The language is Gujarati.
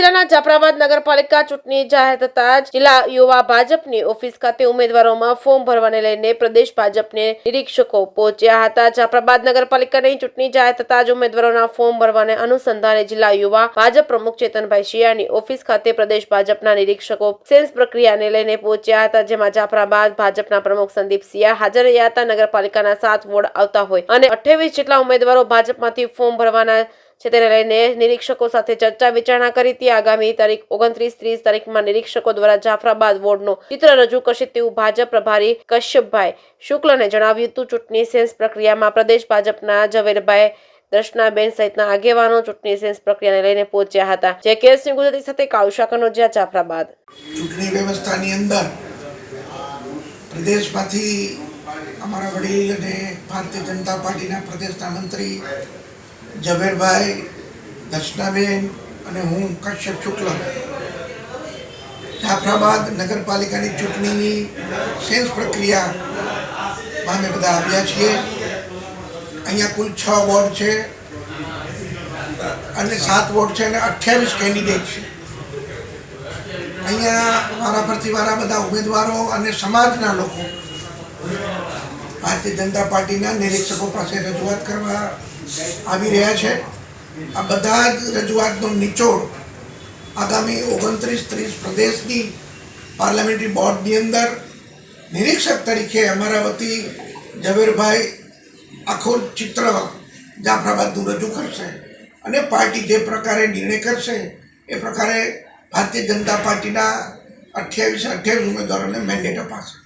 જિલ્લાના જાફરાબાદ નગરપાલિકા ચૂંટણી જાહેર થતા જિલ્લા યુવા ભાજપની ઓફિસ ખાતે ઉમેદવારોમાં ફોર્મ ભરવાને લઈને પ્રદેશ ભાજપને નિરીક્ષકો પહોંચ્યા હતા। જાફરાબાદ નગરપાલિકાની ચૂંટણી જાહેર થતા જ ઉમેદવારોના ફોર્મ ભરવાને અનુસંધાને જિલ્લા યુવા ભાજપ પ્રમુખ ચેતનભાઈ શિયાળની ઓફિસ ખાતે પ્રદેશ ભાજપના નિરીક્ષકો સેન્સ પ્રક્રિયાને લઈને પહોંચ્યા હતા, જેમાં જાફરાબાદ ભાજપના પ્રમુખ સંદીપ સિયા હાજર રહ્યા હતા। નગરપાલિકાના 7 વોર્ડ આવતા હોય અને 28 જેટલા ઉમેદવારો ભાજપમાંથી ફોર્મ ભરવાના છે, તેને લઈને નિરીક્ષકો સાથે ચર્ચા વિચારણા કરી હતી। આગામી તારીખ 29-30 તારીખમાં નિરીક્ષકો દ્વારા જાફરાબાદ વોર્ડનો ચિત્ર રજૂ કરશે તેવું ભાજપ પ્રભારી કશ્યપભાઈ શુક્લને જણાવ્યું હતું। ચૂંટણી સેન્સ પ્રક્રિયામાં પ્રદેશ ભાજપના ઝવેરભાઈ, દર્શનાબેન સહિતના આગેવાનો ચૂંટણી સેન્સ પ્રક્રિયાને લઈને પહોંચ્યા હતા। જે કેસની ગુજરાતી સાથે કાળુશા કનોજિયા, જાફરાબાદ। ચૂંટણી વ્યવસ્થાની અંદર પ્રદેશમાંથી અમારા વડીલ અને ભારતીય જનતા પાર્ટીના પ્રદેશના મંત્રી ઝવેરભાઈ, દર્શનાબેન અને હું કશ્યપ શુક્લ જાફરાબાદ નગરપાલિકાની ચૂંટણીની સેન્સ પ્રક્રિયામાં અમે બધા આવ્યા છીએ। અહીંયા કુલ 6 વોર્ડ છે અને 7 વોર્ડ છે અને 28 કેન્ડિડેટ છે। અહીંયા વારાફરતી વારા બધા ઉમેદવારો અને સમાજના લોકો ભારતીય જનતા પાર્ટીના નિરીક્ષકો પાસે રજૂઆત કરવા આવી રહ્યા છે। આ બધા જ રજૂઆતનો નિચોડ આગામી 29-30 પ્રદેશની પાર્લામેન્ટરી બોર્ડની અંદર નિરીક્ષક તરીકે અમારા વતી ઝવેરભાઈ આખું ચિત્ર જાફરાબાદનું રજૂ કરશે અને પાર્ટી જે પ્રકારે નિર્ણય કરશે એ પ્રકારે ભારતીય જનતા પાર્ટીના 28 ઉમેદવારોને મેન્ડેટ અપાશે।